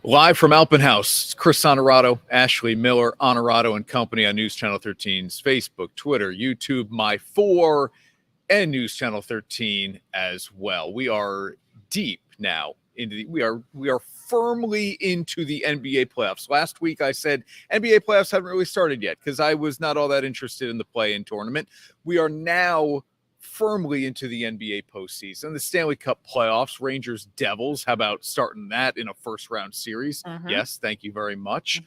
Live from Alpin House, Chris Onorato, Ashley Miller, Onorato and Company on News Channel 13's Facebook, Twitter, YouTube, My4, and News Channel 13 as well. We are deep now into we are firmly into the NBA playoffs. Last week I said NBA playoffs haven't really started yet because I was not all that interested in the play-in tournament. We are now firmly into the NBA postseason, the Stanley Cup playoffs, Rangers, Devils. How about starting that in a first-round series? Yes, thank you very much.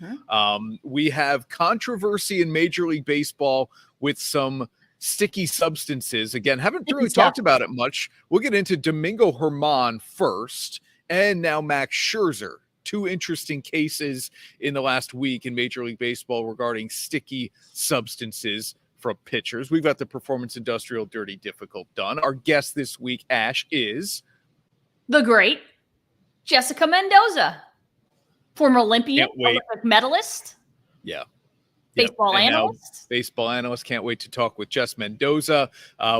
We have controversy in Major League Baseball with some sticky substances. Again, haven't really talked about it much. We'll get into Domingo Germán first, and now Max Scherzer. Two interesting cases in the last week in Major League Baseball regarding sticky substances from pitchers. We've got the Performance Industrial Dirty Difficult done. Our guest this week, Ash, is the great Jessica Mendoza, former Olympian, Olympic medalist. Yeah. Baseball analyst. Baseball analyst. Can't wait to talk with Jess Mendoza.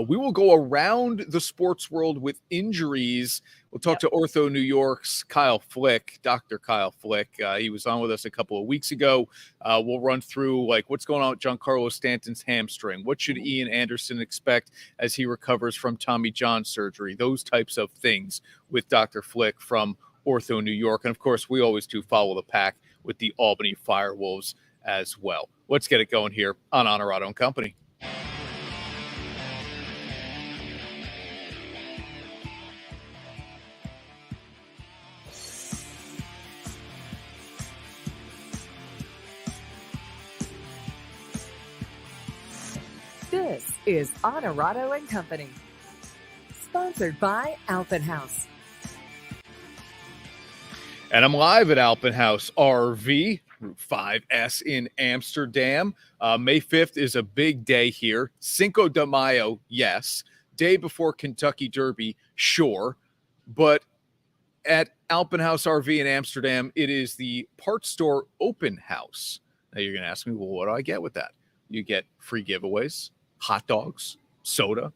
We will go around the sports world with injuries. We'll talk to Ortho New York's Kyle Flick, Dr. Kyle Flick. He was on with us a couple of weeks ago. We'll run through what's going on with Giancarlo Stanton's hamstring. What should Ian Anderson expect as he recovers from Tommy John surgery? Those types of things with Dr. Flick from Ortho New York. And of course, we always do follow the pack with the Albany FireWolves as well. Let's get it going here on Onorato Company. This is Onorato Company, sponsored by Alpin House. And I'm live at Alpin House RV, Route 5S in Amsterdam. May 5th is a big day here. Cinco de Mayo, yes. Day before Kentucky Derby, sure. But at Alpin House RV in Amsterdam, it is the parts store open house. Now you're going to ask me, well, what do I get with that? You get free giveaways, hot dogs, soda,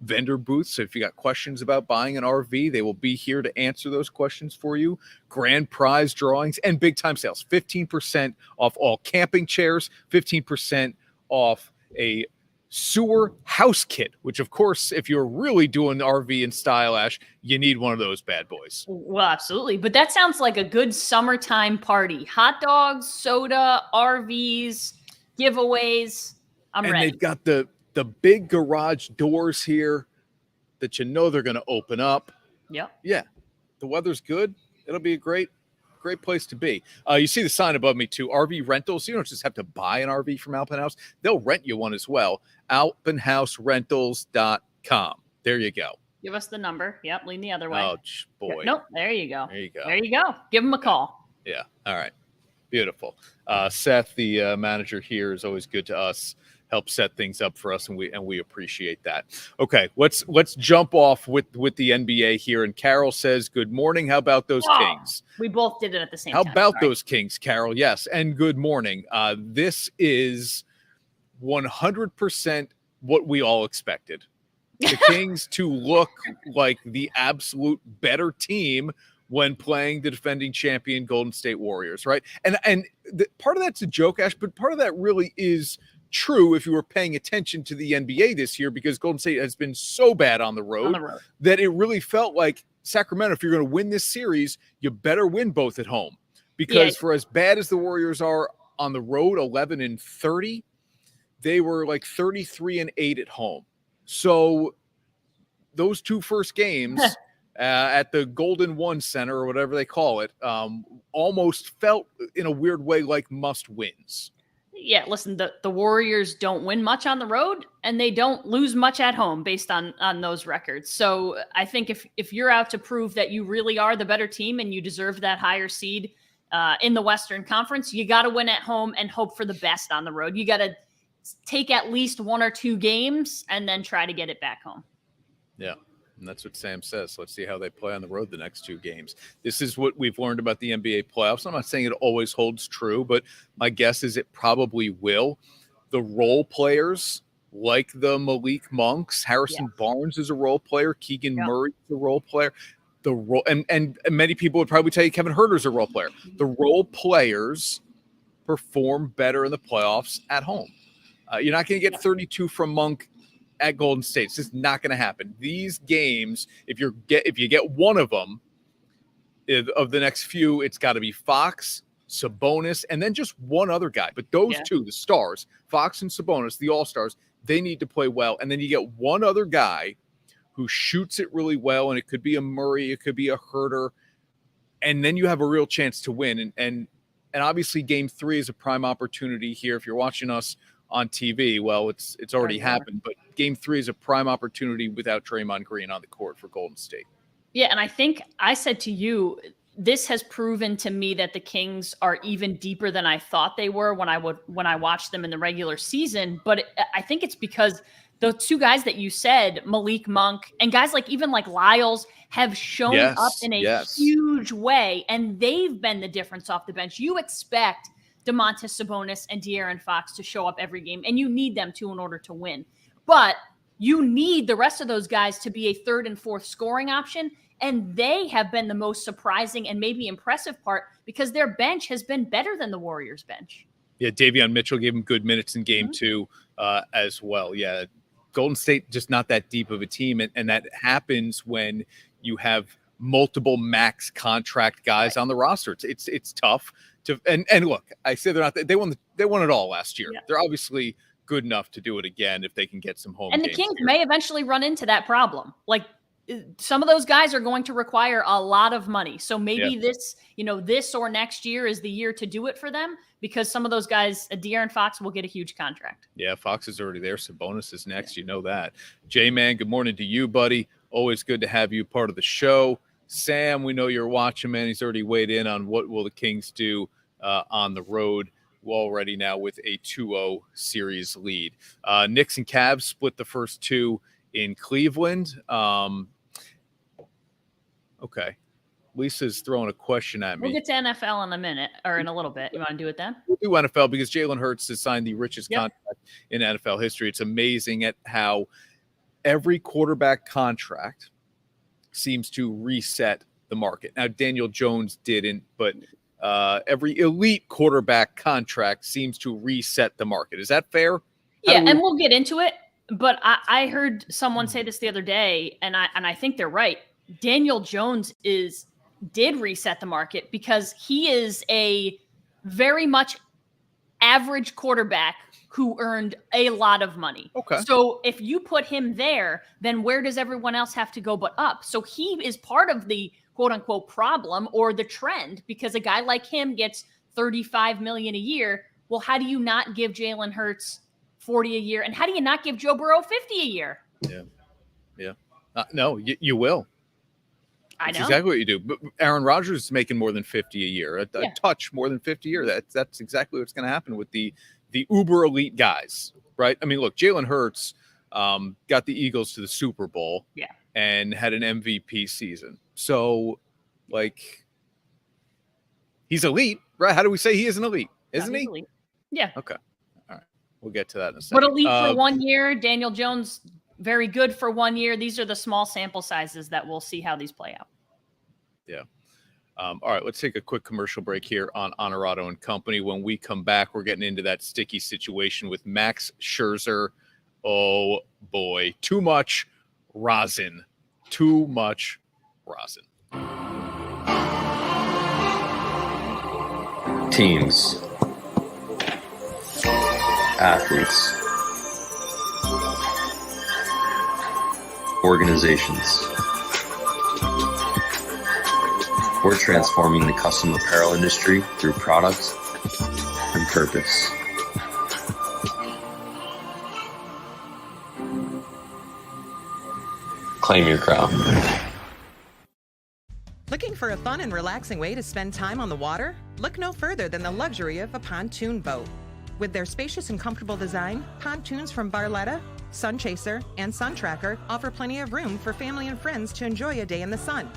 vendor booths. So if you got questions about buying an RV, they will be here to answer those questions for you. Grand prize drawings and big time sales. 15% off all camping chairs, 15% off a sewer house kit, which of course, if you're really doing the RV in style, Ash, you need one of those bad boys. Well, absolutely. But that sounds like a good summertime party. Hot dogs, soda, RVs, giveaways. I'm ready. And they've got the big garage doors here that they're going to open up. Yep. Yeah. The weather's good. It'll be a great place to be. You see the sign above me too, RV rentals. You don't just have to buy an RV from Alpin House. They'll rent you one as well. AlpinHouseRentals.com. There you go. Give us the number. Yep. Lean the other way. Oh, boy. Nope. There you go. There you go. There you go. Give them a call. Yeah. All right. Beautiful. Seth, the manager here, is always good to us. Help set things up for us, and we appreciate that. Okay, let's jump off with the NBA here. And Carol says, "Good morning. How about those Kings?" We both did it at the same time. How about those Kings, Carol? Yes, and good morning. This is 100% what we all expected. The Kings to look like the absolute better team when playing the defending champion Golden State Warriors, right? And part of that's a joke, Ash, but part of that really is true if you were paying attention to the NBA this year, because Golden State has been so bad on the road that it really felt like Sacramento, if you're going to win this series, you better win both at home, because for as bad as the Warriors are on the road, 11-30, they were like 33-8 at home. So those two first games at the Golden One Center or whatever they call it, almost felt in a weird way like must wins. Yeah, listen, the Warriors don't win much on the road, and they don't lose much at home based on those records. So I think if you're out to prove that you really are the better team and you deserve that higher seed in the Western Conference, you got to win at home and hope for the best on the road. You got to take at least one or two games and then try to get it back home. Yeah. And that's what Sam says. Let's see how they play on the road the next two games. This is what we've learned about the NBA playoffs. I'm not saying it always holds true, but my guess is it probably will. The role players, like the Malik Monks, Harrison Barnes is a role player. Keegan Murray is a role player. the role, and many people would probably tell you Kevin Huerter's a role player. The role players perform better in the playoffs at home. You're not going to get 32 from Monk at Golden State. It's just not going to happen. These games, if you get one of them of the next few, it's got to be Fox, Sabonis, and then just one other guy. But those two, the stars, Fox and Sabonis, the all-stars, they need to play well. And then you get one other guy who shoots it really well, and it could be a Murray, it could be a Huerter, and then you have a real chance to win. And obviously Game 3 is a prime opportunity here. If you're watching us on TV, well, it's already happened, but Game 3 is a prime opportunity without Draymond Green on the court for Golden State. Yeah, and I think I said to you, this has proven to me that the Kings are even deeper than I thought they were when I watched them in the regular season. But I think it's because the two guys that you said, Malik Monk and guys even like Lyles, have shown up in a huge way, and they've been the difference off the bench. You expect Domantas Sabonis and De'Aaron Fox to show up every game, and you need them to in order to win. But you need the rest of those guys to be a third and fourth scoring option, and they have been the most surprising and maybe impressive part because their bench has been better than the Warriors' bench. Yeah, Davion Mitchell gave him good minutes in Game 2 as well. Yeah, Golden State just not that deep of a team, and that happens when you have multiple max contract guys on the roster. It's tough to and look, I say they're not. They won it all last year. Yeah. They're obviously good enough to do it again if they can get some home. And the Kings may eventually run into that problem. Some of those guys are going to require a lot of money. So maybe this or next year is the year to do it for them, because some of those guys, De'Aaron Fox, will get a huge contract. Yeah, Fox is already there. Sabonis is next. You know that. J-Man, good morning to you, buddy. Always good to have you part of the show. Sam, we know you're watching, man. He's already weighed in on what will the Kings do on the road already now with a 2-0 series lead. Knicks and Cavs split the first two in Cleveland. Okay. Lisa's throwing a question at me. We'll get to NFL in a minute or in a little bit. You want to do it then? We'll do NFL because Jalen Hurts has signed the richest contract in NFL history. It's amazing at how every quarterback contract seems to reset the market. Now, Daniel Jones didn't, but every elite quarterback contract seems to reset the market. Is that fair? Yeah, and we'll get into it. But I heard someone say this the other day, and I think they're right. Daniel Jones did reset the market because he is a very much average quarterback who earned a lot of money. Okay. So if you put him there, then where does everyone else have to go but up? So he is part of the quote unquote problem or the trend, because a guy like him gets $35 million a year. Well, how do you not give Jalen Hurts $40 a year? And how do you not give Joe Burrow $50 a year? Yeah. No, you will. I know. That's exactly what you do. But Aaron Rodgers is making more than $50 a year, a touch more than $50 a year. That's exactly what's going to happen with the uber elite guys, right? I mean, look, Jalen Hurts got the Eagles to the Super Bowl and had an MVP season. So, he's elite, right? How do we say he is an elite? Isn't he? Elite. Yeah. Okay. All right. We'll get to that in a second. But elite for 1 year, Daniel Jones, very good for 1 year. These are the small sample sizes that we'll see how these play out. Yeah. All right, let's take a quick commercial break here on Onorato Company. When we come back, we're getting into that sticky situation with Max Scherzer. Oh, boy. Too much rosin. Too much rosin. Teams. Athletes. Organizations. We're transforming the custom apparel industry through product and purpose. Claim your crown. Looking for a fun and relaxing way to spend time on the water? Look no further than the luxury of a pontoon boat. With their spacious and comfortable design, pontoons from Barletta, Sun Chaser, and Sun Tracker offer plenty of room for family and friends to enjoy a day in the sun.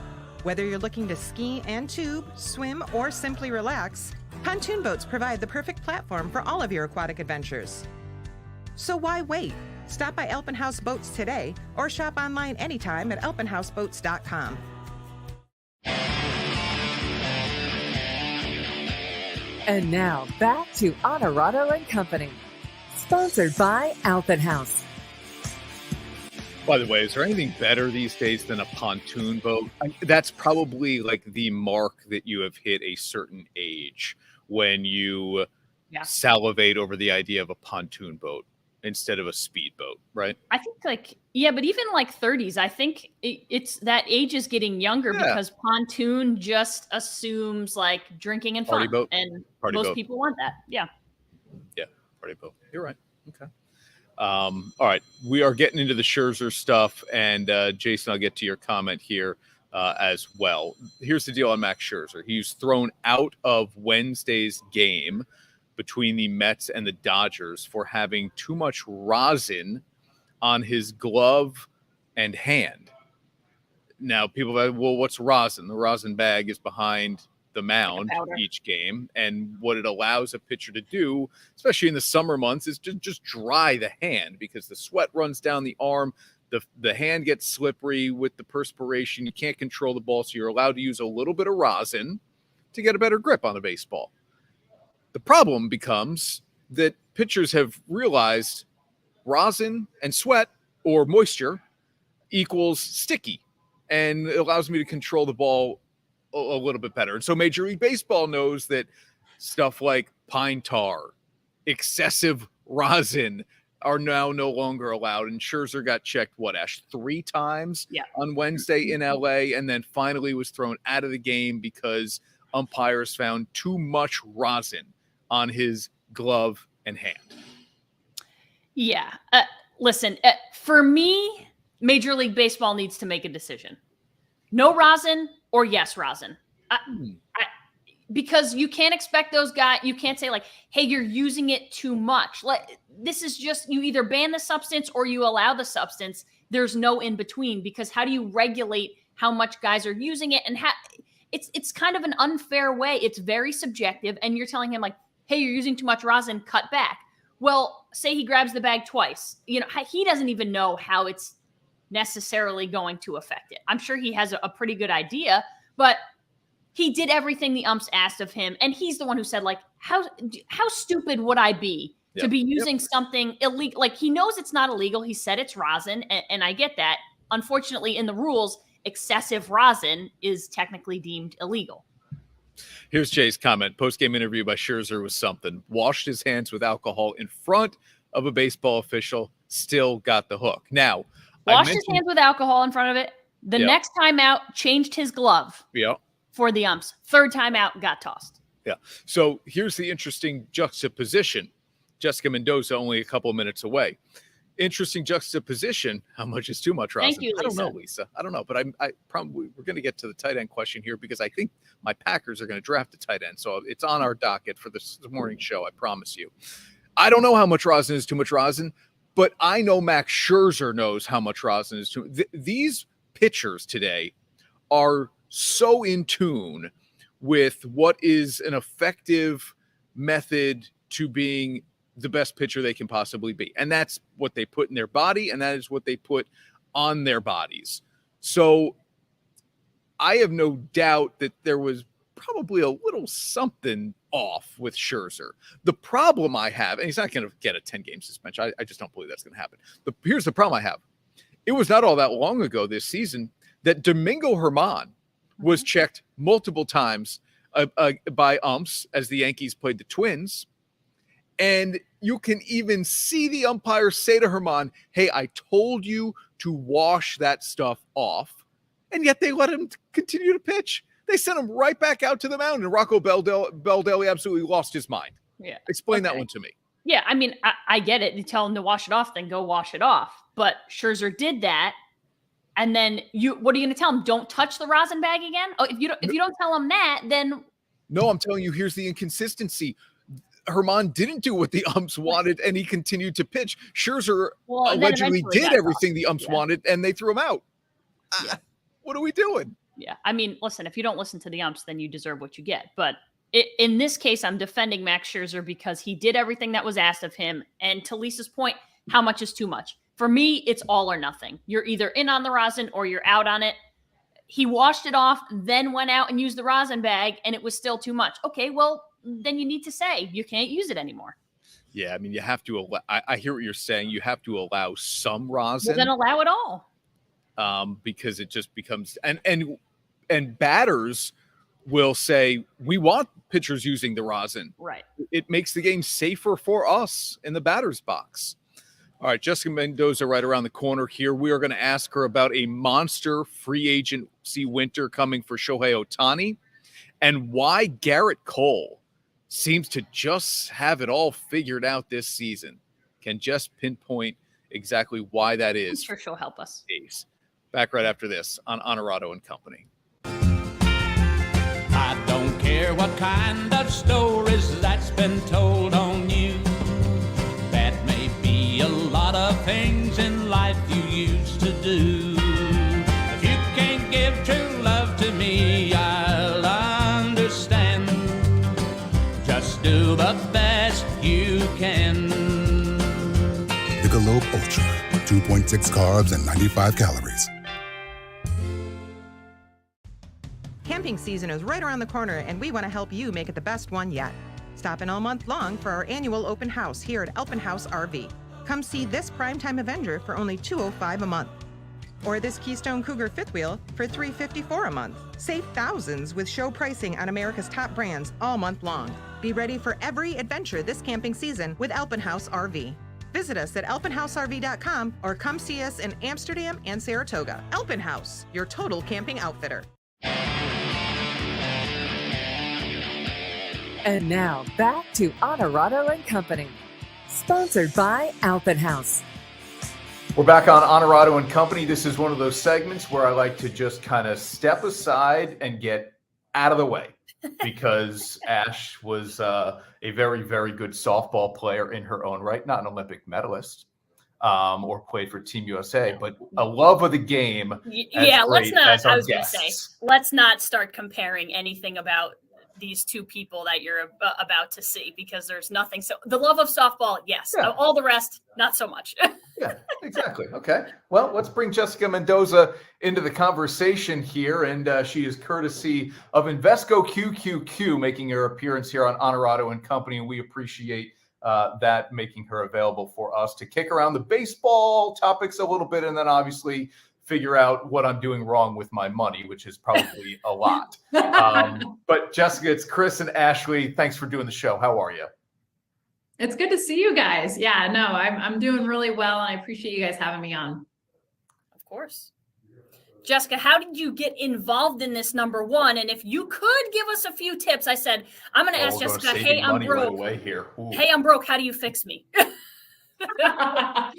Whether you're looking to ski and tube, swim, or simply relax, pontoon boats provide the perfect platform for all of your aquatic adventures. So why wait? Stop by Alpin House Boats today or shop online anytime at alpinhouseboats.com. And now back to Onorato Company, sponsored by Alpin Haus. By the way, is there anything better these days than a pontoon boat? That's probably like the mark that you have hit a certain age when you salivate over the idea of a pontoon boat instead of a speedboat, right? I think but even like 30s, I think it's that age is getting younger because pontoon just assumes like drinking and Party fun. boat. And Party most boat. people want that. Yeah. Yeah, party boat. You're right. Okay. All right. We are getting into the Scherzer stuff, and Jason, I'll get to your comment here as well. Here's the deal on Max Scherzer. He was thrown out of Wednesday's game between the Mets and the Dodgers for having too much rosin on his glove and hand. Now, people are like, well, what's rosin? The rosin bag is behind the mound each game, and what it allows a pitcher to do, especially in the summer months, is to just dry the hand because the sweat runs down the arm, the hand gets slippery with the perspiration, you can't control the ball, so you're allowed to use a little bit of rosin to get a better grip on the baseball. The problem becomes that pitchers have realized rosin and sweat or moisture equals sticky, and it allows me to control the ball a little bit better. And so Major League Baseball knows that stuff like pine tar, excessive rosin are now no longer allowed. And Scherzer got checked, Ash, 3 times on Wednesday in LA, and then finally was thrown out of the game because umpires found too much rosin on his glove and hand. Yeah. Listen, for me, Major League Baseball needs to make a decision. No rosin or yes rosin. Because you can't expect those guys, you can't say like, hey, you're using it too much. Like, this is just, you either ban the substance or you allow the substance. There's no in between, because how do you regulate how much guys are using it? And it's kind of an unfair way. It's very subjective. And you're telling him like, hey, you're using too much rosin, cut back. Well, say he grabs the bag twice. You know, he doesn't even know how it's necessarily going to affect it. I'm sure he has a pretty good idea, but he did everything the umps asked of him. And he's the one who said, like, how stupid would I be to be using something illegal? Like, he knows it's not illegal. He said it's rosin, and I get that. Unfortunately, in the rules, excessive rosin is technically deemed illegal. Here's Jay's comment. Post-game interview by Scherzer was something. Washed his hands with alcohol in front of a baseball official, still got the hook. Now, washed his hands with alcohol in front of it. The next time out, changed his glove for the umps. Third time out, got tossed. Yeah. So here's the interesting juxtaposition. Jessica Mendoza only a couple of minutes away. Interesting juxtaposition. How much is too much rosin? Thank you, Lisa. I don't know, Lisa. I don't know, but I probably we're going to get to the tight end question here because I think my Packers are going to draft a tight end. So it's on our docket for this morning show. I promise you. I don't know how much rosin is too much rosin, but I know Max Scherzer knows how much rosin is too. These pitchers today are so in tune with what is an effective method to being the best pitcher they can possibly be. And that's what they put in their body, and that is what they put on their bodies. So I have no doubt that there was probably a little something off with Scherzer. The problem I have, and he's not going to get a 10-game suspension. I just don't believe that's going to happen. But here's the problem I have. It was not all that long ago this season that Domingo Germán was checked multiple times by umps as the Yankees played the Twins. And you can even see the umpire say to Germán, hey, I told you to wash that stuff off. And yet they let him continue to pitch. They sent him right back out to the mound. And Rocco Baldelli absolutely lost his mind. Yeah. Explain that one to me. Yeah, I mean, I get it. You tell him to wash it off, then go wash it off. But Scherzer did that. And then what are you going to tell him? Don't touch the rosin bag again? Oh, if you don't tell him that, then. No, I'm telling you, here's the inconsistency. Germán didn't do what the umps wanted, and he continued to pitch. Scherzer allegedly did everything the umps wanted, and they threw him out. What are we doing? Yeah, I mean, listen, if you don't listen to the umps, then you deserve what you get. But in this case, I'm defending Max Scherzer because he did everything that was asked of him. And to Lisa's point, how much is too much? For me, it's all or nothing. You're either in on the rosin or you're out on it. He washed it off, then went out and used the rosin bag, and it was still too much. Okay, well, then you need to say you can't use it anymore. Yeah, I mean, you have to allow, I hear what you're saying. You have to allow some rosin. Well, then allow it all. Because it just becomes and batters will say we want pitchers using the rosin. Right. It makes the game safer for us in the batter's box. All right, Jessica Mendoza right around the corner here. We are going to ask her about a monster free agency winter coming for Shohei Ohtani and why Gerrit Cole seems to just have it all figured out this season. Can just pinpoint exactly why that is. I'm sure she'll help us. Back right after this on Onorato Company. I don't care what kind of stories that's been told on you. That may be a lot of things in life you used to do. If you can't give true love to me, I'll understand. Just do the best you can. Michelob Ultra, 2.6 carbs and 95 calories. Camping season is right around the corner, and we want to help you make it the best one yet. Stop in all month long for our annual open house here at Alpin Haus RV. Come see this primetime Avenger for only $205 a month. Or this Keystone Cougar fifth wheel for $354 a month. Save thousands with show pricing on America's top brands all month long. Be ready for every adventure this camping season with Alpin Haus RV. Visit us at alpinhausrv.com or come see us in Amsterdam and Saratoga. Alpin Haus, your total camping outfitter. And now back to Onorato Company, sponsored by Alpin Haus. We're back on Onorato Company. This is one of those segments where I like to just kind of step aside and get out of the way because Ash was a very, very good softball player in her own right, not an Olympic medalist or played for Team USA, but a love of the game. Yeah, let's not. I was going to say, let's not start comparing anything about these two people that you're about to see because there's nothing. So the love of softball, yes. Yeah. All the rest, not so much. Yeah, exactly. Okay. Well, let's bring Jessica Mendoza into the conversation here. And she is courtesy of Invesco QQQ making her appearance here on Onorato Company. And we appreciate that making her available for us to kick around the baseball topics a little bit. And then obviously figure out what I'm doing wrong with my money, which is probably a lot. But Jessica, it's Chris and Ashley. Thanks for doing the show. How are you? It's good to see you guys. Yeah, no, I'm doing really well, and I appreciate you guys having me on. Of course. Jessica, how did you get involved in this, number one? And if you could give us a few tips, I said, I'm going to ask Jessica, hey, I'm broke. Right here. Hey, I'm broke. How do you fix me? No,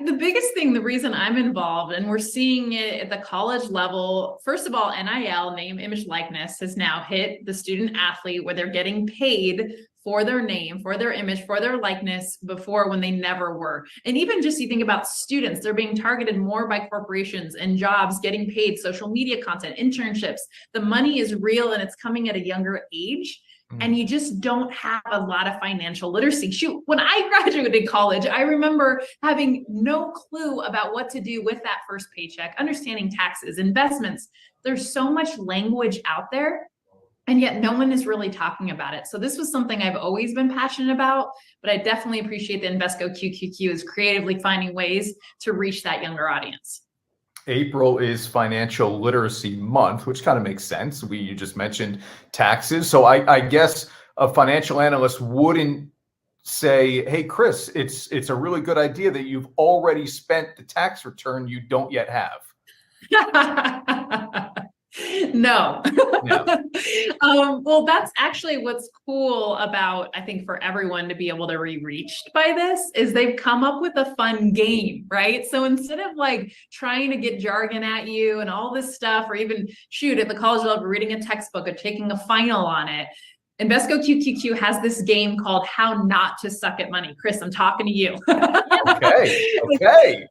the biggest thing, the reason I'm involved, and we're seeing it at the college level, first of all, NIL, name, image, likeness, has now hit the student athlete where they're getting paid for their name, for their image, for their likeness before when they never were. And even just you think about students, they're being targeted more by corporations and jobs, getting paid, social media content, internships. The money is real and it's coming at a younger age. And you just don't have a lot of financial literacy. Shoot, when I graduated college, I remember having no clue about what to do with that first paycheck, understanding taxes, investments. There's so much language out there, and yet no one is really talking about it. So this was something I've always been passionate about, but I definitely appreciate that Invesco QQQ is creatively finding ways to reach that younger audience. April is Financial Literacy Month, which kind of makes sense. You just mentioned taxes. So I guess a financial analyst wouldn't say, hey, Chris, it's a really good idea that you've already spent the tax return you don't yet have. No. Yeah. Well, that's actually what's cool about, I think, for everyone to be able to be reached by this is they've come up with a fun game, right? So instead of like trying to get jargon at you and all this stuff, or even shoot at the college level, reading a textbook or taking a final on it, Invesco QQQ has this game called How Not to Suck at Money. Chris, I'm talking to you. Okay.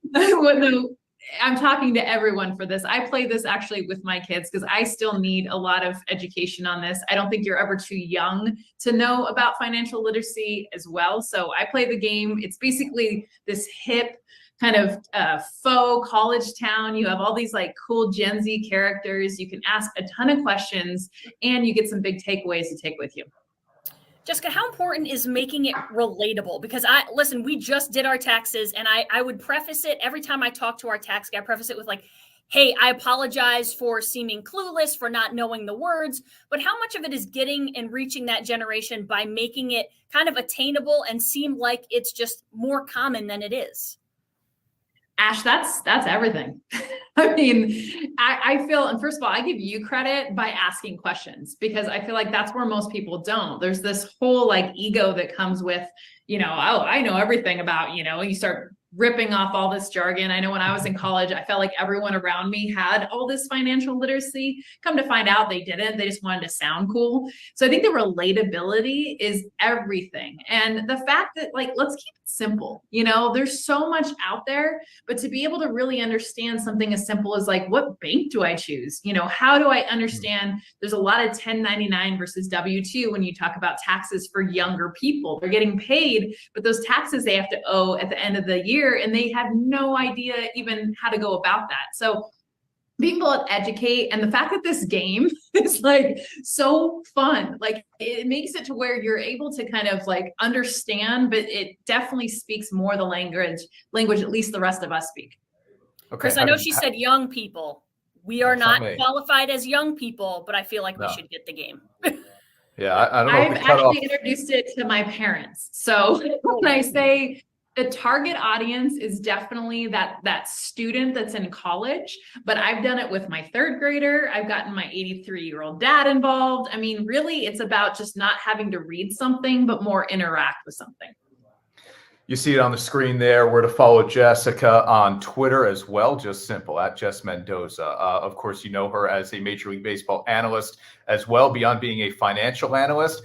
I'm talking to everyone for this. I play this actually with my kids because I still need a lot of education on this. I don't think you're ever too young to know about financial literacy as well. So I play the game. It's basically this hip kind of faux college town. You have all these like cool Gen Z characters. You can ask a ton of questions and you get some big takeaways to take with you. Jessica, how important is making it relatable? Because listen, we just did our taxes, and I would preface it every time I talk to our tax guy, I preface it with like, hey, I apologize for seeming clueless, for not knowing the words, but how much of it is getting and reaching that generation by making it kind of attainable and seem like it's just more common than it is? Ash, that's everything. I mean, I feel, and first of all, I give you credit by asking questions, because I feel like that's where most people don't. There's this whole like ego that comes with, oh, I know everything about, you start ripping off all this jargon. I know when I was in college, I felt like everyone around me had all this financial literacy. Come to find out they didn't. They just wanted to sound cool. So I think the relatability is everything. And the fact that like, let's keep it simple. There's so much out there, but to be able to really understand something as simple as like, what bank do I choose? How do I understand? There's a lot of 1099 versus W-2 when you talk about taxes for younger people. They're getting paid, but those taxes they have to owe at the end of the year, and they have no idea even how to go about that. So being able to educate, and the fact that this game is like so fun, like it makes it to where you're able to kind of like understand, but it definitely speaks more the language at least the rest of us speak. Okay. Chris, I know she said young people. We are not qualified as young people, but I feel like we should get the game. Yeah, I don't know. I've actually introduced it to my parents. So when I say the target audience is definitely that student that's in college, but I've done it with my third grader. I've gotten my 83-year-old dad involved. I mean, really, it's about just not having to read something, but more interact with something. You see it on the screen there. We're to follow Jessica on Twitter as well. Just simple, at Jess Mendoza. Of course, you know her as a Major League Baseball analyst as well, beyond being a financial analyst.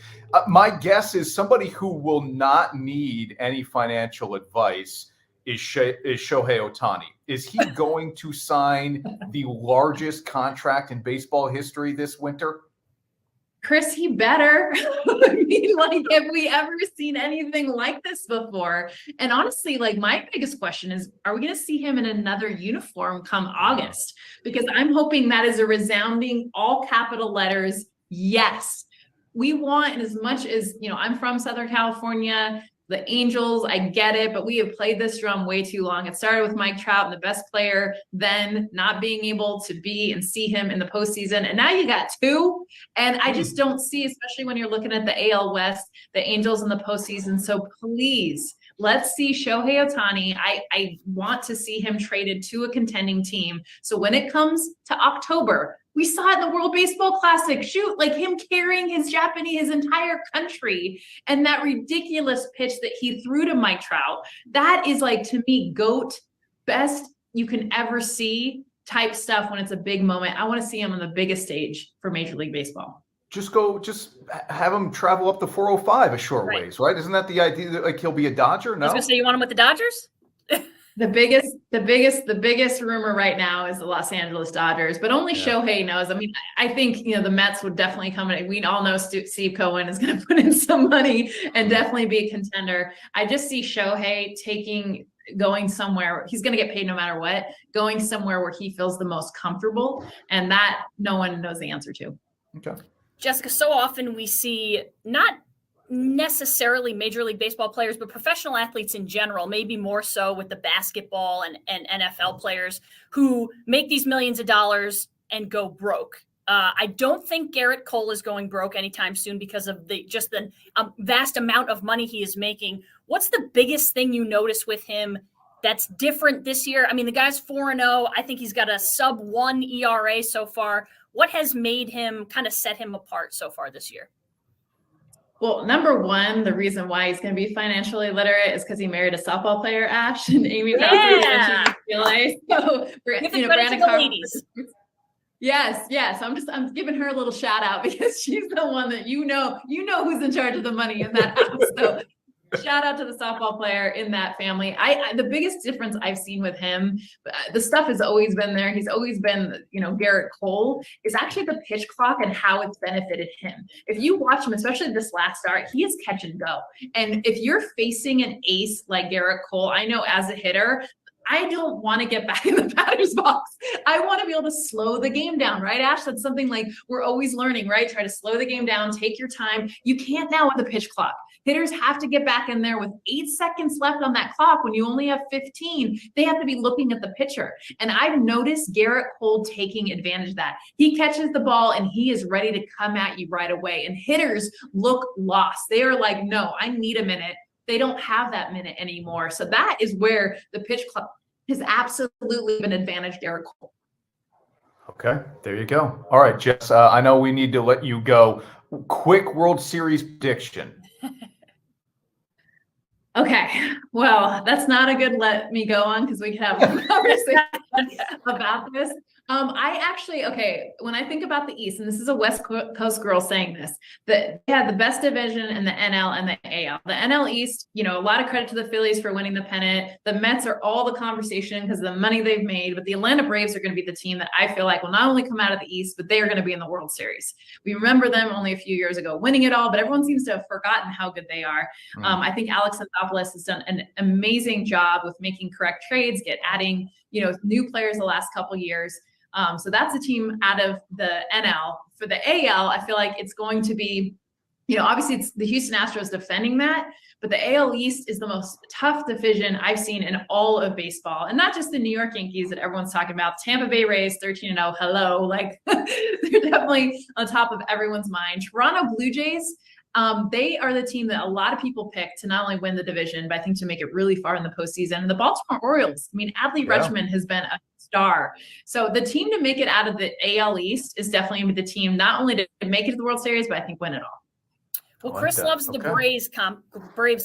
My guess is somebody who will not need any financial advice is Shohei Ohtani. Is he going to sign the largest contract in baseball history this winter? Chris, he better. I mean, like, have we ever seen anything like this before? And honestly, like, my biggest question is, are we going to see him in another uniform come August? Because I'm hoping that is a resounding all capital letters yes. We want, and as much as, I'm from Southern California, the Angels, I get it, but we have played this drum way too long. It started with Mike Trout, and the best player, then not being able to be and see him in the postseason. And now you got two. And I just don't see, especially when you're looking at the AL West, the Angels in the postseason. So please, let's see Shohei Ohtani. I want to see him traded to a contending team. So when it comes to October, we saw it in the World Baseball Classic. Shoot, like him carrying his entire country, and that ridiculous pitch that he threw to Mike Trout. That is like, to me, GOAT, best you can ever see type stuff when it's a big moment. I want to see him on the biggest stage for Major League Baseball. Just have him travel up the 405 a short ways, right? Isn't that the idea that like he'll be a Dodger? No. I was gonna say, you want him with the Dodgers? The biggest rumor right now is the Los Angeles Dodgers, but only Shohei knows. I mean, I think, the Mets would definitely come in. We all know Steve Cohen is going to put in some money and definitely be a contender. I just see Shohei going somewhere. He's going to get paid no matter what, going somewhere where he feels the most comfortable. And that no one knows the answer to. Okay. Jessica, so often we see not necessarily Major League Baseball players, but professional athletes in general, maybe more so with the basketball and NFL players who make these millions of dollars and go broke. I don't think Gerrit Cole is going broke anytime soon because of the vast amount of money he is making. What's the biggest thing you notice with him that's different this year? I mean, the guy's 4-0. I think he's got a sub-1 ERA so far. What has made him kind of set him apart so far this year? Well, number one, the reason why he's going to be financially literate is because he married a softball player, Ash, and Amy. Yeah. So, give the credit to the ladies. Yes. I'm giving her a little shout out because she's the one that you know who's in charge of the money in that house. So shout out to the softball player in that family. The biggest difference I've seen with him, the stuff has always been there. He's always been, Gerrit Cole, is actually the pitch clock and how it's benefited him. If you watch him, especially this last start, he is catch and go. And if you're facing an ace like Gerrit Cole, I know as a hitter, I don't want to get back in the batter's box. I want to be able to slow the game down, right, Ash? That's something like we're always learning, right? Try to slow the game down, take your time. You can't now with the pitch clock. Hitters have to get back in there with 8 seconds left on that clock when you only have 15. They have to be looking at the pitcher. And I've noticed Gerrit Cole taking advantage of that. He catches the ball and he is ready to come at you right away. And hitters look lost. They are like, no, I need a minute. They don't have that minute anymore. So that is where the pitch clock has absolutely been advantage Gerrit Cole. Okay, there you go. All right, Jess, I know we need to let you go. Quick World Series prediction. Okay, well, that's not a good let me go on because we could have a conversation about this. When I think about the East, and this is a West Coast girl saying this, that they had the best division in the NL and the AL. The NL East, a lot of credit to the Phillies for winning the pennant. The Mets are all the conversation because of the money they've made, but the Atlanta Braves are going to be the team that I feel like will not only come out of the East, but they are going to be in the World Series. We remember them only a few years ago winning it all, but everyone seems to have forgotten how good they are. I think Alex Anthopoulos has done an amazing job with making correct trades, adding, new players the last couple years. So that's a team out of the NL. For the AL, I feel like it's going to be, obviously it's the Houston Astros defending that, but the AL East is the most tough division I've seen in all of baseball. And not just the New York Yankees that everyone's talking about. Tampa Bay Rays, 13-0, hello. Like, they're definitely on top of everyone's mind. Toronto Blue Jays, they are the team that a lot of people pick to not only win the division, but I think to make it really far in the postseason. And the Baltimore Orioles, Adley Rutschman has been a star. So the team to make it out of the AL East is definitely the team not only to make it to the World Series, but I think win it all. Well, Chris loves the Braves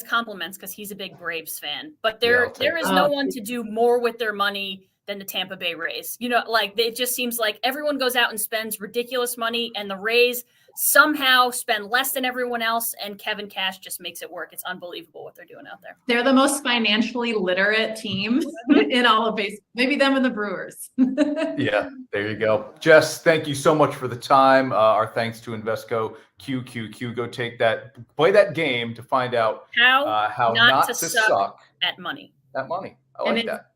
compliments because he's a big Braves fan. But there is no one to do more with their money than the Tampa Bay Rays. It just seems like everyone goes out and spends ridiculous money, and the Rays somehow spend less than everyone else, and Kevin Cash just makes it work. It's unbelievable what they're doing out there. They're the most financially literate team in all of baseball. Maybe them and the Brewers. Yeah, there you go. Jess, thank you so much for the time. Our thanks to Invesco QQQ. Go play that game to find out how not to suck at money. At money. I like that.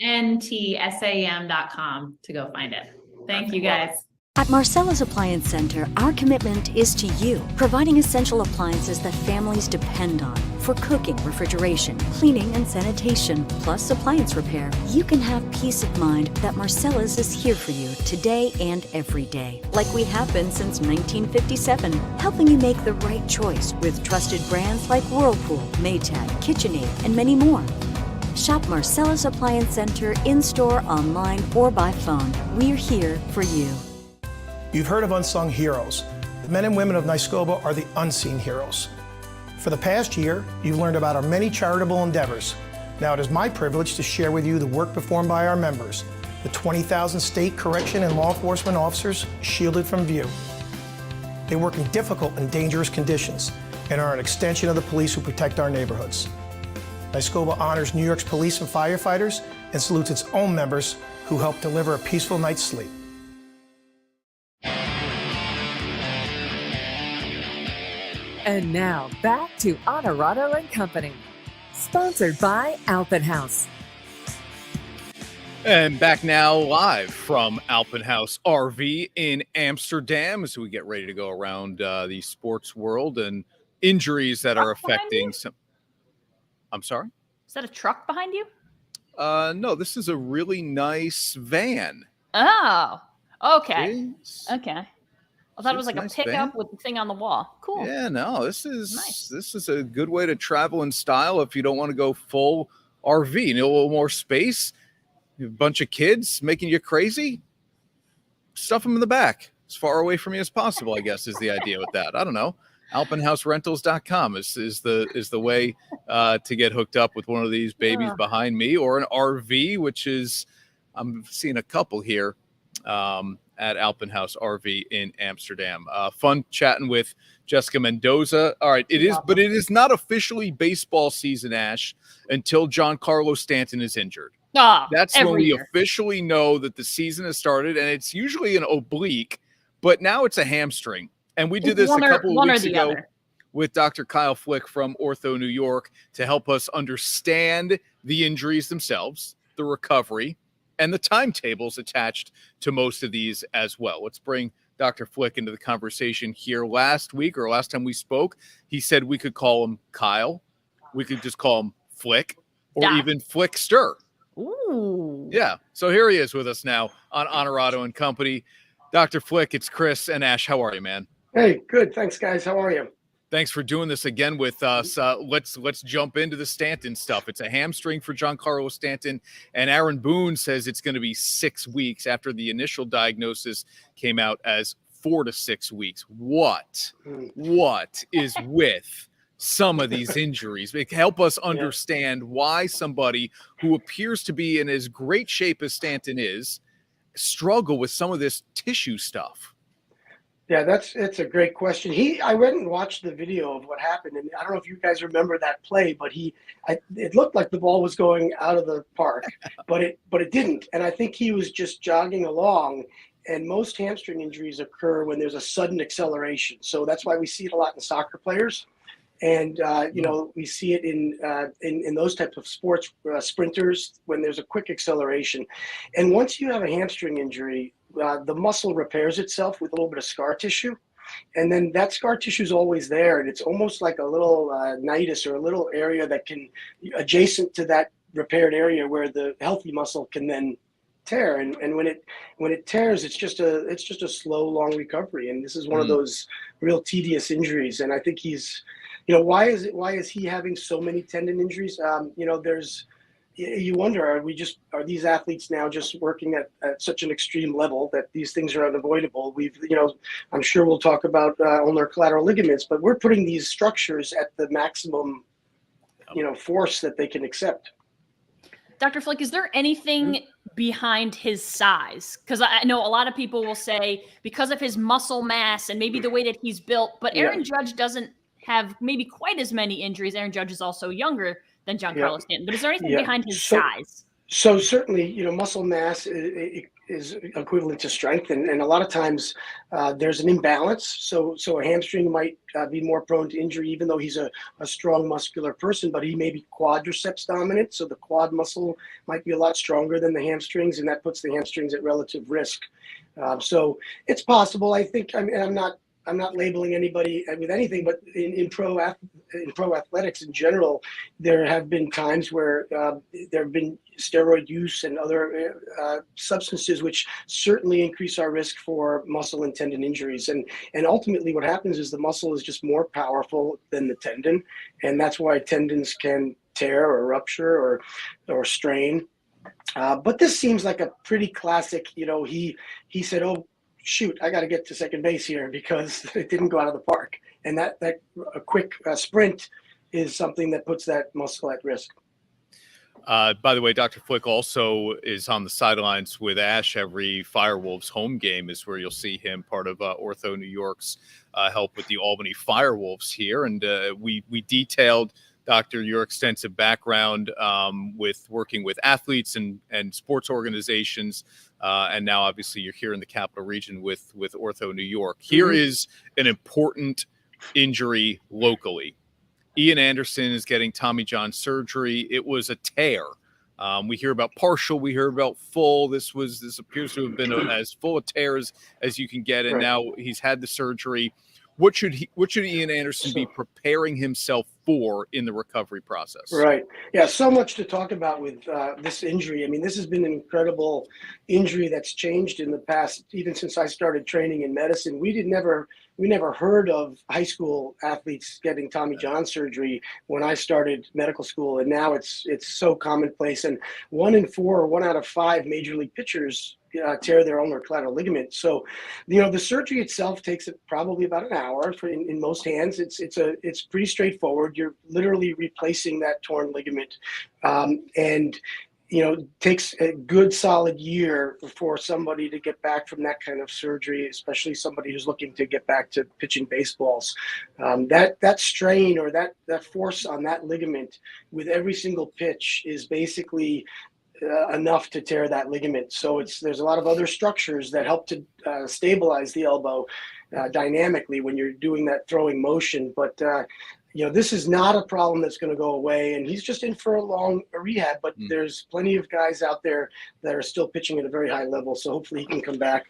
HNTSAM.com to go find it. Thank you, guys. At Marcella's Appliance Center, our commitment is to you, providing essential appliances that families depend on for cooking, refrigeration, cleaning, and sanitation, plus appliance repair. You can have peace of mind that Marcella's is here for you today and every day, like we have been since 1957, helping you make the right choice with trusted brands like Whirlpool, Maytag, KitchenAid, and many more. Shop Marcella's Appliance Center in-store, online, or by phone. We're here for you. You've heard of unsung heroes. The men and women of Naiskoba are the unseen heroes. For the past year, you've learned about our many charitable endeavors. Now it is my privilege to share with you the work performed by our members, the 20,000 state correction and law enforcement officers shielded from view. They work in difficult and dangerous conditions and are an extension of the police who protect our neighborhoods. Naiskoba honors New York's police and firefighters and salutes its own members who help deliver a peaceful night's sleep. And now back to Onorato Company, sponsored by Alpin Haus. And back now live from Alpin Haus RV in Amsterdam as we get ready to go around the sports world and injuries that are affecting some. I'm sorry? Is that a truck behind you? No, this is a really nice van. Oh, okay. Jeez. Okay. I thought it was like a pickup with the thing on the wall. Cool. Yeah, no, this is nice. This is a good way to travel in style if you don't want to go full RV. You need a little more space. You have a bunch of kids making you crazy. Stuff them in the back as far away from you as possible, I guess, is the idea with that. I don't know. AlpinHouseRentals.com is the way to get hooked up with one of these babies behind me, or an RV, which is I'm seeing a couple here. At Alpin Haus RV in Amsterdam. Fun chatting with Jessica Mendoza. All right, it is not officially baseball season, Ash, until Giancarlo Stanton is injured. That's when we officially know that the season has started, and it's usually an oblique, but now it's a hamstring. And we did this a couple of weeks ago with Dr. Kyle Flick from Ortho New York to help us understand the injuries themselves the recovery, and the timetables attached to most of these as well. Let's bring Dr. Flick into the conversation here. Last week, or last time we spoke, he said we could call him Kyle. We could just call him Flick, or even Flickster. Ooh. Yeah. So here he is with us now on Onorato and Company. Dr. Flick, it's Chris and Ash. How are you, man? Hey, good. Thanks, guys. How are you? Thanks for doing this again with us. Let's jump into the Stanton stuff. It's a hamstring for Giancarlo Stanton, and Aaron Boone says it's going to be 6 weeks after the initial diagnosis came out as 4 to 6 weeks. What is with some of these injuries? Help us understand why somebody who appears to be in as great shape as Stanton is struggle with some of this tissue stuff. Yeah, it's a great question. I went and watched the video of what happened, and I don't know if you guys remember that play, but it looked like the ball was going out of the park, but it didn't. And I think he was just jogging along. And most hamstring injuries occur when there's a sudden acceleration. So that's why we see it a lot in soccer players, and we see it in those types of sports, sprinters, when there's a quick acceleration. And once you have a hamstring injury, the muscle repairs itself with a little bit of scar tissue, and then that scar tissue is always there, and it's almost like a little nidus, or a little area that can adjacent to that repaired area where the healthy muscle can then tear. And when it tears, it's just a slow, long recovery. And this is one of those real tedious injuries. And I think he's, why is he having so many tendon injuries? You wonder, are these athletes now just working at such an extreme level that these things are unavoidable? I'm sure we'll talk about ulnar collateral ligaments, but we're putting these structures at the maximum, force that they can accept. Dr. Flick, is there anything behind his size? Because I know a lot of people will say because of his muscle mass and maybe the way that he's built, but Aaron Judge doesn't have maybe quite as many injuries. Aaron Judge is also younger than Giancarlo Stanton. But is there anything behind his size? So certainly, muscle mass is equivalent to strength, and a lot of times there's an imbalance. So a hamstring might be more prone to injury, even though he's a strong muscular person, but he may be quadriceps dominant. So the quad muscle might be a lot stronger than the hamstrings, and that puts the hamstrings at relative risk. So it's possible. I think. I'm not labeling anybody with anything, but in pro athletics in general, there have been times where there have been steroid use and other substances which certainly increase our risk for muscle and tendon injuries. And ultimately what happens is the muscle is just more powerful than the tendon, and that's why tendons can tear or rupture or strain. But this seems like a pretty classic, he said, "Oh, shoot, I got to get to second base here," because it didn't go out of the park. And that a quick sprint is something that puts that muscle at risk. By the way, Dr. Flick also is on the sidelines with Ash. Every FireWolves home game is where you'll see him, part of Ortho New York's help with the Albany FireWolves here. And we detailed, Doctor, your extensive background with working with athletes and sports organizations. And now, obviously, you're here in the capital region with Ortho New York. Here is an important injury locally. Ian Anderson is getting Tommy John surgery. It was a tear. We hear about partial. We hear about full. This appears to have been as full of tears as you can get. And now he's had the surgery. What should Ian Anderson be preparing himself for in the recovery process? Right. Yeah. So much to talk about with this injury. I mean, this has been an incredible injury that's changed in the past, even since I started training in medicine. We never heard of high school athletes getting Tommy John surgery when I started medical school. And now it's so commonplace. And 1 in 4 or 1 out of 5 major league pitchers tear their ulnar collateral ligament. So, the surgery itself takes probably about an hour in most hands. It's pretty straightforward. You're literally replacing that torn ligament, and takes a good solid year for somebody to get back from that kind of surgery, especially somebody who's looking to get back to pitching baseballs. That strain or that force on that ligament with every single pitch is basically enough to tear that ligament. So there's a lot of other structures that help to stabilize the elbow dynamically when you're doing that throwing motion. But this is not a problem that's going to go away, and he's just in for a long rehab, but there's plenty of guys out there that are still pitching at a very high level, so hopefully he can come back.